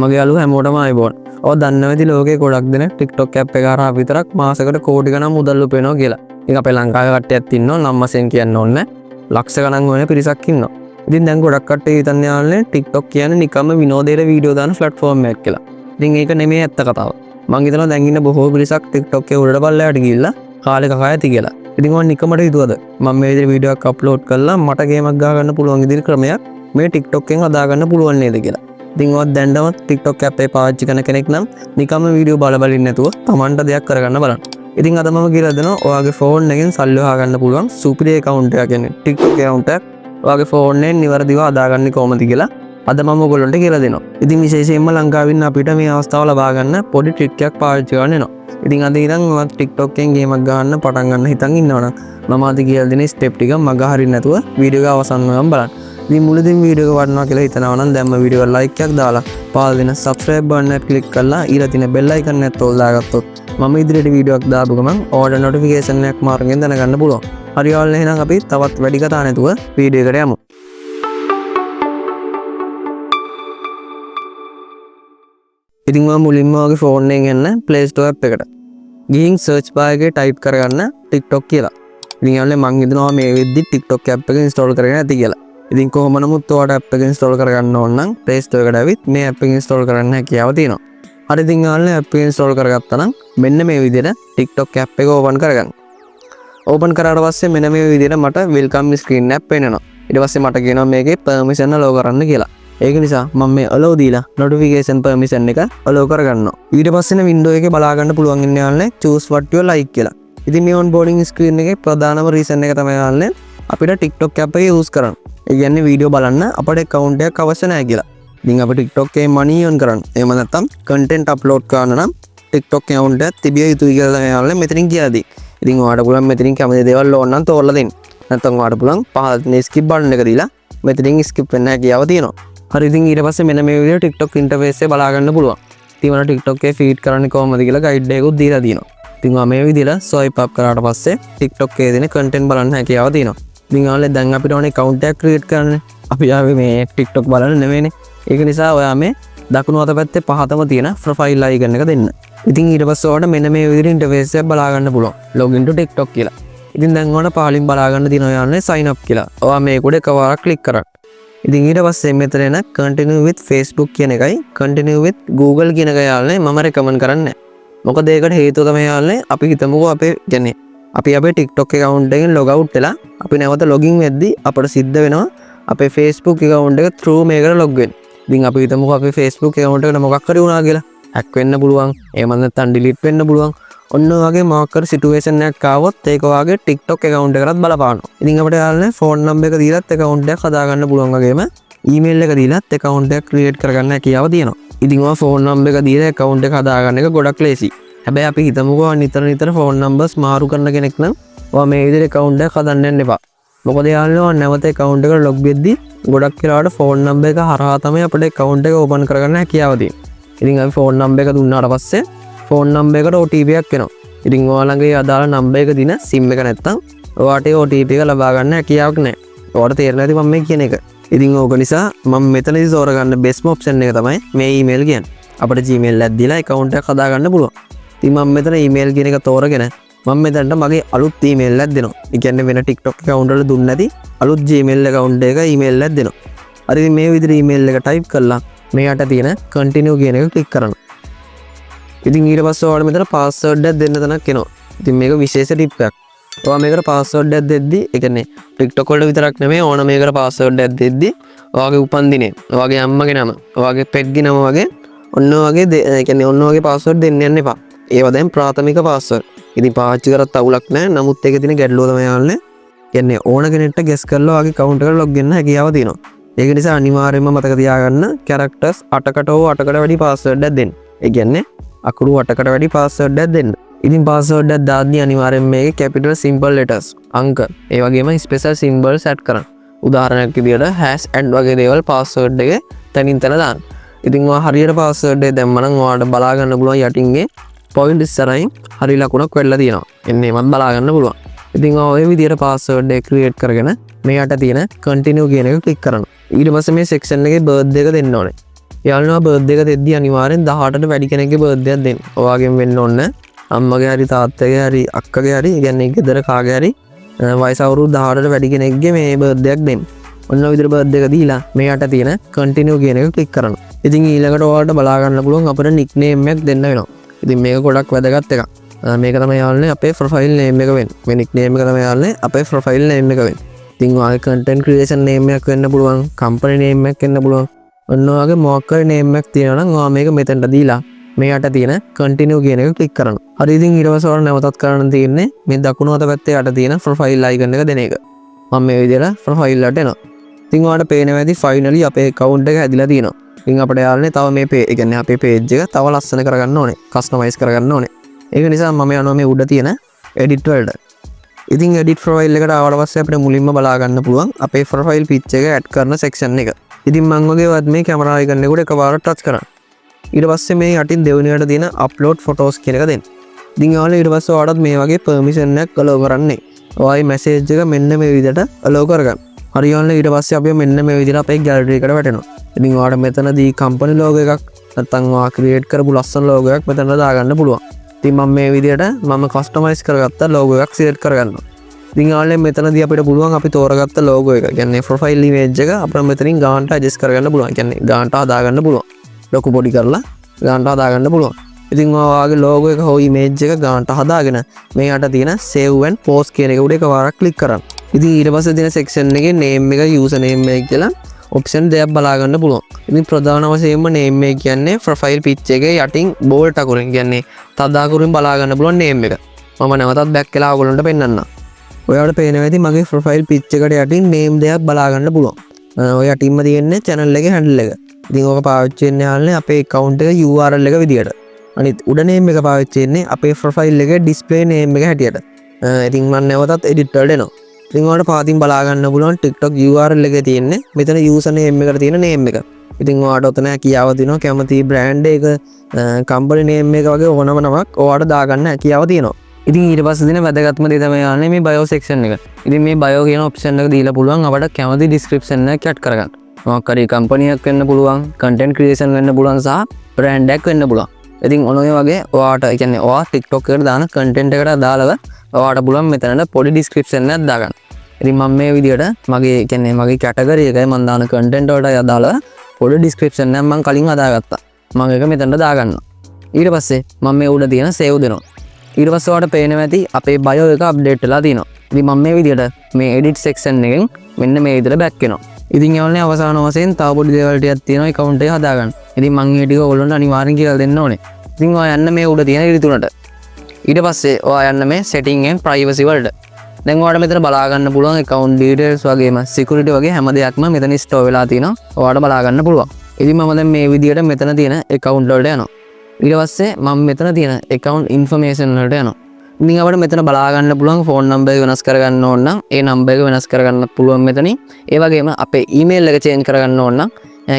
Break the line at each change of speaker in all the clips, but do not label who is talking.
මගේ යාළුවෝ හැමෝටම ආයිබෝන්. ඔය දන්නවා ඇති ලෝකේ ගොඩක් දෙනෙක් TikTok app එක හරහා විතරක් මාසෙකට කෝටි ගණන් මුදල් උපයනවා කියලා. ඉතින් අපේ ලංකාවේ කට්ටියක් ඉන්නවා නම් වශයෙන් කියන්න ඕනේ. ලක්ෂ ගණන් වෙන පිරිසක් ඉන්නවා. ඉතින් දැන් ගොඩක් කට්ටිය හිතන්නේ යාළුවනේ TikTok කියන්නේ නිකම්ම විනෝදයට වීඩියෝ දාන platform එකක් කියලා. ඉතින් ඒක නෙමෙයි ඇත්ත කතාව. මං හිතනවා දැන් ඉන්න බොහෝ පිරිසක් TikTok එකේ උඩට පල්ලයට ගිහිල්ලා කාලේ කකා ඇති කියලා. ඉතින් මම නිකමට හිතුවද මම මේ විදිහට වීඩියෝ එකක් අප්ලෝඩ් කළා මට ගේමක් ගහ ගන්න පුළුවන් ඉදිරි ක්‍රමයක් මේ TikTok එකෙන් හදා ගන්න පුළුවන් නේද කියලා. ඉතින් ඔයත් දැන්ඩම TikTok app එක පාවිච්චි කරන කෙනෙක් නම් නිකම්ම වීඩියෝ බලමින් නැතුව Tamanට දෙයක් කරගන්න බලන්න. ඉතින් අද මම කියලා දෙනවා ඔයාගේ ෆෝන් එකෙන් සල්ලි හොයා ගන්න පුළුවන් සුපිරි account එකක් කියන්නේ TikTok account එකක් ඔයාගේ ෆෝන් එකෙන් නිවැරදිව හදාගන්නේ කොහොමද කියලා අද මම ඔයගොල්ලන්ට කියලා දෙනවා. ඉතින් විශේෂයෙන්ම ලංකාවේ ඉන්න අපිට මේ අවස්ථාව ලබා ගන්න පොඩි ට්‍රික් එකක් පාවිච්චි කරන්න වෙනවා. ඉතින් අද ඉඳන් ඔයත් TikTok එකෙන් ගේමක් ගන්න පටන් ගන්න හිතන් ඉන්නවනම් මම අද කියලා දෙන ස්ටෙප් ටික මග හරින්න නැතුව වීඩියෝ එක අවසන් වෙනකම් බලන්න. ඉතින් මුලදීම වීඩියෝ එක වටනවා කියලා හිතනවා නම් දැන්ම වීඩියෝ එක ලයික් එකක් දාලා පාල් දෙන subscribe button එක ක්ලික් කරලා ඊළඟ තියෙන bell icon එකත් ඔල් දාගත්තොත් මම ඉදිරියට වීඩියෝ එකක් දාපු ගමන් ඔයාලට notification එකක් මාර්ගෙන් දැනගන්න පුළුවන්. හරි ඔයාලා එහෙනම් අපි තවත් වැඩි කතා නැතුව වීඩියෝ එකට යමු. ඉතින් මම මුලින්ම ඔයාගේ ෆෝන් එකෙන් යන්න Play Store app එකට. ගිහින් search bar එකේ type කරගන්න TikTok කියලා. ඉතින් යාළුවනේ මං හිතනවා මේ වෙද්දි TikTok app එක install කරගෙන ඇති කියලා. ඉතින් කොහොම නමුත් ඔයාලට app එක install කරගන්න ඕන නම් Play Store එකට ඇවිත් මේ app එක install කරන්න හැකියාව තියෙනවා. හරි ඉතින් යාළුවනේ app එක install කරගත්තා නම් මෙන්න මේ විදිහට TikTok app එක open කරගන්න. open කරාට පස්සේ මෙන්න මේ විදිහට මට welcome screen එකක් පේනවා. ඊට පස්සේ මට කියනවා මේකේ permission allow කරන්න කියලා. ඒක නිසා මම මේ allow දීලා notification permission එක allow කරගන්නවා. ඊට පස්සේ window එකේ බලා ගන්න පුළුවන් ඉන්නේ යාළුවනේ choose what you like කියලා. ඉතින් මේ onboarding screen එකේ ප්‍රධානම reason එක තමයි යාළුවනේ අපිට TikTok app එක use කරන්න. ඒ කියන්නේ වීඩියෝ බලන්න අපේ account එකක් අවශ්‍ය නැහැ කියලා. ඉතින් අපිට TikTok එකේ money earn කරන්න. එහෙම නැත්නම් content upload කරන්න නම් TikTok account එකක් තිබිය යුතුයි කියලා තමයි යාළුවනේ මෙතනින් කියලා දෙන්නේ. ඉතින් ඔයාලට පුළුවන් මෙතනින් කැමති දේවල් ඕන නම් තෝරලා දෙන්න. නැත්නම් ඔයාලට පුළුවන් පහළ තියෙන skip button එක දීලා මෙතනින් skip වෙන්න හැකියාව තියෙනවා. හරි ඉතින් ඊට පස්සේ මෙන්න මේ විදිහට TikTok interface එක බලා ගන්න පුළුවන්. ඉතින් මම TikTok එකේ feed කරන්නේ කොහොමද කියලා guide එකකුත් දීලා තියෙනවා. ඉතින් මම මේ විදිහට swipe up කරාට පස්සේ TikTok එකේ දෙන content බලන්න හැකියාව තියෙනවා. ඉතින් ඔයාලා දැන් අපිට ඕනේ account එකක් create කරන්න. අපි ආවේ මේ TikTok බලන්න නෙමෙයිනේ. ඒක නිසා ඔයා මේ දකුණු අත පැත්තේ පහතම තියෙන profile icon එක දෙන්න. ඉතින් ඊට පස්සේ ඔයාලට මෙන්න මේ විදිහට interface එක බලා ගන්න පුළුවන්. login to TikTok කියලා. ඉතින් දැන් ඔයාලට පහලින් බලා ගන්න තියෙනවා යාළුවනේ sign up කියලා. ඔයා මේක උඩ එකවරක් click කරන්න. ඉතින් ඊට පස්සේ මෙතන එන continue with Facebook කියන එකයි continue with Google කියන එක යාළුවනේ මම recommend කරන්නේ. මොකද ඒකට හේතුව තමයි යාළුවනේ අපි හිතමුකෝ අපේ කියන්නේ අපි අපේ TikTok account එකෙන් log out වෙලා අපි නැවත login වෙද්දී අපට සිද්ධ වෙනවා අපේ Facebook account එක through මේකට log වෙන්න. ඉතින් අපි හිතමුකෝ අපේ Facebook account එකට මොකක් හරි වුණා කියලා. hack වෙන්න පුළුවන්. එහෙම නැත්නම් delete වෙන්න පුළුවන්. ඔන්න ඔයගේ මොකක් හරි situation එකක් ආවොත් ඒක ඔයාගේ TikTok account එකටත් බලපානවා. ඉතින් අපිට යාළුවනේ phone number එක දීලත් account එකක් හදා ගන්න පුළුවන් වගේම email එක දීලත් account එකක් create කරගන්න හැකියාව තියෙනවා. ඉතින් ඔයා phone number එක දීලා account එක හදා ගන්න එක ගොඩක් ලේසි. හැබැයි අපි හිතමුකෝ නිතර phone numbers මාරු කරන කෙනෙක් නම් ඔයා මේ විදිහට account එකක් හදන්න යන්න එපා. මොකද යාළුවනේ නැවත account එකට log වෙද්දී ගොඩක් වෙලාවට phone number එක හරහා තමයි අපේ account එක open කරගන්න හැකියාව තියෙන්නේ. ඉතින් අපි phone number එක දුන්නාට පස්සේ phone number එකට OTP එකක් එනවා. ඉතින් ඔයාලගේ අදාළ number එක දින SIM එක නැත්තම් ඔයාට ඒ OTP එක ලබා ගන්න හැකියාවක් නැහැ. ඔයාලට තේරෙන්නේ නැති මම මේ කියන එක. ඉතින් ඕක නිසා මම මෙතනදී තෝරගන්න best option එක තමයි මේ email කියන්නේ. අපිට Gmail එකක් දීලා account එකක් හදා ගන්න පුළුවන්. ඉතින් මම මෙතන email කියන එක තෝරගෙන මම මෙතනට මගේ අලුත් email එකක් දෙනවා. ඒ කියන්නේ වෙන TikTok account වල දුන්නේ නැති අලුත් Gmail account එක email එකක් දෙනවා. හරි ඉතින් මේ විදිහට email එක type කරලා මෙයාට තියෙන continue කියන එක click කරනවා. ඉතින් ඊට පස්සේ ඔයාලට මෙතන password එකක් දෙන්න තැනක් එනවා. ඉතින් මේක විශේෂ ටිප් එකක්. ඔයා මේකට password එකක් දෙද්දි ඒ කියන්නේ TikTok වල විතරක් නෙමෙයි ඕන මේකට password එකක් දෙද්දි ඔයාගේ උපන්දිනේ, ඔයාගේ අම්මගේ නම, ඔයාගේ pet නම වගේ ඔන්න ඔයගේ ඒ කියන්නේ ඔන්න ඔයගේ password දෙන්න යන්න එපා. ඒවා දැන් ප්‍රාථමික password. ඉතින් පාවිච්චි කරත් අවුලක් නැහැ. නමුත් ඒකේ තියෙන ගැටලුව තමයි යාළුවනේ. කියන්නේ ඕන කෙනෙක්ට guess කරලා ඔයාගේ account එකට log වෙන්න හැකියාව තියෙනවා. ඒක නිසා අනිවාර්යයෙන්ම මතක තියාගන්න characters 8කට හෝ 8කට වැඩි password එකක් දෙන්න. ඒ කියන්නේ අකුරු 8කට වැඩි password එකක් දෙන්න. ඉතින් password එකක් දාද්දී අනිවාර්යෙන් මේකේ capital simple letters අංක ඒ වගේම special symbols add කරන්න. උදාහරණයක් විදියට hash and වගේ දේවල් password එකේ තනින් තන දාන්න. ඉතින් ඔයා හරියට password එක දැම්ම නම් ඔයාලට බලා ගන්න පුළුවන් යටින්ගේ point ඉස්සරහින් හරි ලකුණක් වෙලා තියෙනවා. එන්නේ මම බලා ගන්න පුළුවන්. ඉතින් ඔය විදියට password එක create කරගෙන මෙයාට තියෙන continue කියන එක click කරනවා. ඊට පස්සේ මේ section එකේ birthday එක දෙන්න ඕනේ. යාළුවා බර්ත්ඩේ එක දෙද්දී අනිවාර්යෙන් 18ට වැඩි කෙනෙක්ගේ බර්ත්ඩේ එකක් දෙන්න. ඔයාගෙන් වෙන්න ඕන අම්මගේ හරි තාත්තගේ හරි අක්කගේ හරි කියන්නේ ගෙදර කාගේ හරි වයස අවුරුදු 18ට වැඩි කෙනෙක්ගේ මේ බර්ත්ඩේ එකක් දෙන්න. ඔන්න ඔය විදිහට බර්ත්ඩේ එක දීලා මෙයාට තියෙන කන්ටිනියු කියන එක ක්ලික් කරනවා. ඉතින් ඊළඟට ඔයාලට බලා ගන්න පුළුවන් අපේ නික්නේම් එකක් දෙන්න වෙනවා. ඉතින් මේක ගොඩක් වැදගත් එකක්. මේක තමයි යාළුවනේ අපේ ප්‍රොෆයිල් නේම් එක වෙන්නේ. මේ නික්නේම් එක තමයි යාළුවනේ අපේ ප්‍රොෆයිල් නේම් එක වෙන්නේ. ඉතින් ඔයාගේ කන්ටෙන්ට් ක්‍රියේෂන් නේම් එකක් වෙන්න පුළුවන්, කම්පැනි නේම් එකක් වෙන්න පුළුවන්. ඔන්න ඔයාගේ මොකක් හරි නේම් එකක් තියෙනවා නම් ඔයා මේක මෙතනට දීලා මෙයාට තියෙන කන්ටිනියු කියන එක ක්ලික් කරනවා. හරි ඉතින් ඊට පස්සේ ඔයාලා නැවතත් කරන්න තියෙන්නේ මේ දකුණු අත පැත්තේ යට තියෙන ප්‍රොෆයිල් අයිකන් එක දෙන එක. මම මේ විදිහට ප්‍රොෆයිල් වලට එනවා. ඉතින් ඔයාලට පේනවා ඇති ෆයිනලි අපේ account එක හැදිලා තියෙනවා. ඉතින් අපිට යාළුවනේ තව මේ ඒ කියන්නේ අපේ page එක තව ලස්සන කරගන්න ඕනේ. කස්ටමයිස් කරගන්න ඕනේ. ඒක නිසා මම යනවා මේ උඩ තියෙන edit වලට. ඉතින් edit profile එකට ආවට පස්සේ අපිට මුලින්ම බලා ගන්න පුළුවන් අපේ profile picture එක add කරන section එක. ඉතින් මම වගේවත් මේ camera icon එකට එකපාරට touch කරන්න. ඊට පස්සේ මේ යටින් දෙවෙනියට තියෙන upload photos කියන එක දෙන්න. ඉතින් යාළුවා ඊට පස්සේ ඔයාලට මේ වගේ permission එකක් allow කරන්නේ. ඔයාගේ message එක මෙන්න මේ විදිහට allow කරගන්න. හරි යාළුවා ඊට පස්සේ අපි මෙන්න මේ විදිහට අපේ gallery එකට වැටෙනවා. ඉතින් ඔයාලට මෙතනදී company logo එකක් නැත්නම් ඔයා create කරපු ලස්සන logo එකක් මෙතන දාගන්න පුළුවන්. ඉතින් මම මේ විදිහට මම කස්ටමයිස් කරගත්ත logo එකක් select කරගන්නවා. ඉතින් යාළුවනේ මෙතනදී අපිට පුළුවන් අපි තෝරගත්ත logo එක කියන්නේ profile image එක අපිට මෙතනින් ගානට adjust කරගන්න පුළුවන්. කියන්නේ ගානට හදාගන්න පුළුවන්. ලොකු පොඩි කරලා ගානට හදාගන්න පුළුවන්. ඉතින් ඔයාගේ logo එක හෝ image එක ගානට හදාගෙන මේකට තියෙන save and post කියන එක උඩ එකපාරක් click කරන්න. ඉතින් ඊට පස්සේ තියෙන section එකේ name එක user name එක කියලා option දෙකක් බලා ගන්න පුළුවන්. ඉතින් ප්‍රධාන වශයෙන්ම name එක කියන්නේ profile picture එකේ යටින් bold අකුරින් කියන්නේ තද අකුරින් බලා ගන්න පුළුවන් name එක. මම නැවතත් back වෙලා ඔයගොල්ලන්ට පෙන්නන්නම්. ඔයාලට පේනවා ඇති මගේ profile picture එකට යටින් name දෙකක් බලා ගන්න පුළුවන්. ඔය යටින්ම තියෙන්නේ channel එකේ handle එක. ඉතින් ඕක පාවිච්චි වෙන්නේ යාළුවනේ අපේ account එක URL එක විදියට. අනිත් උඩ name එක පාවිච්චි වෙන්නේ අපේ profile එකේ display name එක හැටියට. ඉතින් මම නැවතත් edit වලට එනවා. ඉතින් ඔයාලට පාතින් බලා ගන්න පුළුවන් TikTok URL එකේ තියෙන්නේ මෙතන user name එකට තියෙන name එක. ඉතින් ඔයාලට ඔතන කියාව දෙනවා කැමති brand එක, company name එක වගේ ඕනම නමක් ඔයාලට දාගන්න හැකියාව තියෙනවා. ඉතින් ඊට පස්සේ දෙන වැදගත්ම දේ තමයි යන්නේ මේ bio section එක. ඉතින් මේ bio කියන option එක දීලා පුළුවන් අපට කැමති description එකක් add කරගන්න. මොකක් හරි company එකක් වෙන්න පුළුවන්, content creation වෙන්න පුළුවන් සහ brand එකක් වෙන්න පුළුවන්. ඉතින් ඔය වගේ ඔයාට කියන්නේ ඔයා TikTok එකට දාන content එකට දාලා ඔයාට පුළුවන් මෙතනට පොඩි description එකක් දාගන්න. ඉතින් මම මේ විදියට මගේ කියන්නේ මගේ category එකයි මම දාන content වලට අදාළව පොඩි description එකක් මම කලින් හදාගත්තා. මම ඒක මෙතනට දාගන්නවා. ඊට පස්සේ මම මේ උඩ තියෙන save දෙනවා. ඊට පස්සේ ඔයාලට පේනවා ඇති අපේ bio එක update වෙලා තියෙනවා. ඉතින් මම මේ විදියට මේ edit section එකෙන් මෙන්න මේ විදියට back වෙනවා. ඉතින් යාළුවනේ අවසාන වශයෙන් තව පොඩි දේවල් ටිකක් තියෙනවා account එක හදාගන්න. ඉතින් මම මේ ටික ඔයගොල්ලන්ට අනිවාර්යෙන් කියලා දෙන්න ඕනේ. ඉතින් ඔයා යන්න මේ උඩ තියෙන ඍතුනට. ඊට පස්සේ ඔයා යන්න මේ setting and privacy වලට. දැන් ඔයාලට මෙතන බලා ගන්න පුළුවන් account details වගේම security වගේ හැම දෙයක්ම මෙතන store වෙලා තියෙනවා. ඔයාලට බලා ගන්න පුළුවන්. ඉතින් මම දැන් මේ විදියට මෙතන තියෙන account වලට යනවා. ඊට පස්සේ මම මෙතන තියෙන account information වලට යනවා. ඉතින් අපිට මෙතන බලා ගන්න පුළුවන් phone number එක වෙනස් කරගන්න ඕන නම් ඒ number එක වෙනස් කරගන්න පුළුවන් මෙතනින්. ඒ වගේම අපේ email එක change කරගන්න ඕන නම්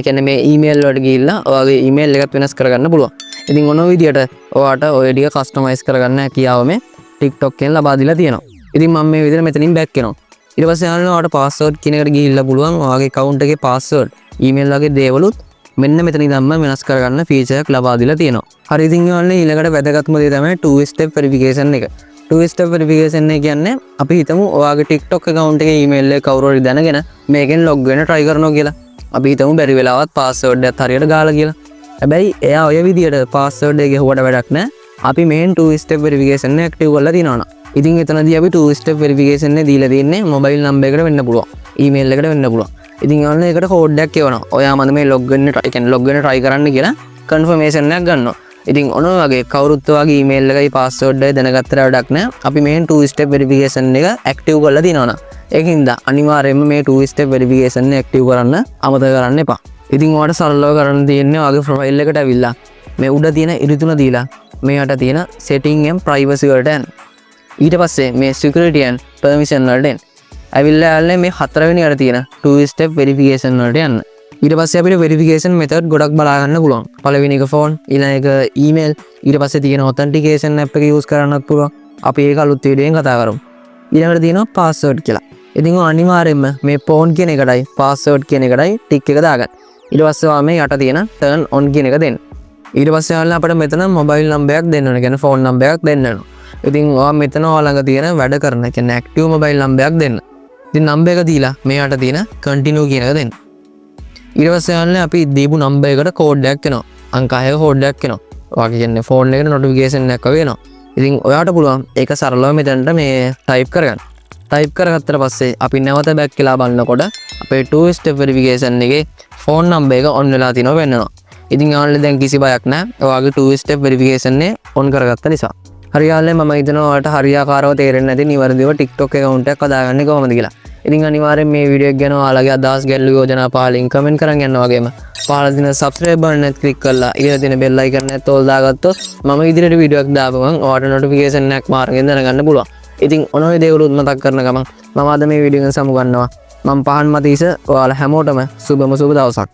කියන්නේ මේ email වලට ගිහිල්ලා ඔයාගේ email එකත් වෙනස් කරගන්න පුළුවන්. ඉතින් ඔන විදියට ඔයාට ඔය ටික customize කරගන්න හැකියාව මේ TikTok එකෙන් ලබා දීලා තියෙනවා. ඉතින් මම මේ විදිහට මෙතනින් back වෙනවා. ඊට පස්සේ යාළුවනේ ඔයාට password කියන එකට ගිහිල්ලා පුළුවන් ඔයාගේ account එකේ password email වගේ දේවලුත් මෙන්න මෙතන ඉඳන්ම වෙනස් කරගන්න feature එකක් ලබා දීලා තියෙනවා. හරි ඉතින් යාළුවනේ ඊළඟට වැදගත්ම දේ තමයි two step verification එක. two step verification එක කියන්නේ අපි හිතමු ඔයාගේ TikTok account එකේ email එක කවුරු හරි දැනගෙන මේකෙන් log වෙන්න try කරනවා කියලා. අපි හිතමු බැරි වෙලාවත් password එකත් හරියට ගාලා කියලා. හැබැයි එයා ඔය විදියට password එක ගෙහුවට වැඩක් නැහැ. අපි main two step verification එක active කරලා තියනවා. ඉතින් එතනදී අපි two step verification එක දීලා තියෙන්නේ mobile number එකට වෙන්න පුළුවන්. email එකට වෙන්න පුළුවන්. ඉතින් යාළුවනේ ඒකට කෝඩ් එකක් එවනවා. ඔයා මම මේ log වෙන්න try කරන්න කියලා confirmation එකක් ගන්නවා. ඉතින් ඔන වගේ කවුරුත් ඔයාගේ email එකයි password එකයි දැනගත්තට වැඩක් නැහැ. අපි මේ two step verification එක active කරලා තියනවා. ඒකින්ද අනිවාර්යයෙන්ම මේ two step verification එක active කරන්න අමතක කරන්න එපා. ඉතින් ඔයාලට සරලව කරන්න තියෙන්නේ ඔයාගේ profile එකට ඇවිල්ලා මේ උඩ තියෙන ඉරිතුන දීලා මේකට තියෙන setting and privacy වලට යන්න. ඊට පස්සේ මේ security and permission වලට එන්න. ඇවිල්ලා යාළුවනේ මේ හතරවෙනි අර තියෙන two step verification වලට යන්න. ඊට පස්සේ අපිට verification method ගොඩක් බලා ගන්න පුළුවන්. පළවෙනි එක phone, ඊළඟ එක email, ඊට පස්සේ තියෙන authentication app එක use කරන්නත් පුළුවන්. අපි ඒක අලුත් වීඩියෝෙන් කතා කරමු. ඊළඟට තියෙනවා password කියලා. ඉතින් ඔය අනිවාර්යයෙන්ම මේ phone කියන එකටයි password කියන එකටයි tick එක දාගන්න. ඊට පස්සේ ඔයා මේ යට තියෙන turn on කියන එක දෙන්න. ඊට පස්සේ ඔයාලා අපිට මෙතන මොබයිල් නම්බරයක් දෙන්න ඕනේ. කියන්නේ ෆෝන් නම්බරයක් දෙන්න ඕනේ. ඉතින් ඔයා මෙතන ඔයා ළඟ තියෙන වැඩ කරන කියන්නේ ඇක්ටිව් මොබයිල් නම්බරයක් දෙන්න. ඉතින් නම්බර එක දීලා මේ යට තියෙන continue කියන එක දෙන්න. ඊට පස්සේ ඔයාලා අපි දීපු නම්බර එකට කෝඩ් එකක් එනවා. අංක 6ක කෝඩ් එකක් එනවා. ඔයා කියන්නේ ෆෝන් එකට notification එකක් වගේ එනවා. ඉතින් ඔයාට පුළුවන් ඒක සරලව මෙතනට මේ ටයිප් කරගන්න. ටයිප් කරගත්තට පස්සේ අපි නැවත බැක් කියලා බලනකොට අපේ 2 step verification එකේ ෆෝන් නම්බර එක on වෙලා තියෙනවා වෙන්නවා. ඉතින් ඔයාලට දැන් කිසි බයක් නැහැ. ඔයාගේ 2 step verification එක on කරගත්ත නිසා. හරි යාළුවනේ මම හිතනවා ඔයාලට හරියාකාරව තේරෙන්නේ නැති නිවැරදිව TikTok account එකක් හදාගන්නේ කොහොමද කියලා. ඉතින් අනිවාර්යෙන් මේ වීඩියෝ එක ගැන ඔයාලගේ අදහස් ගැටලු යෝජනා පහලින් කමෙන්ට් කරන් යන්න වගේම පහළ දින subscribe button එක click කරලා ඊළඟ දින bell icon එක තෝල් දාගත්තොත් මම ඉදිරියට වීඩියෝ එකක් දාපුවම ඔයාලට notification එකක් මාර්ගෙන් දැනගන්න පුළුවන්. ඉතින් ඔන ඔය දේවලුත් මතක් කරන ගමන් මම අද මේ වීඩියෝ එක සමු ගන්නවා. මම පහන් මතීස ඔයාලා හැමෝටම සුබම සුබ දවසක්.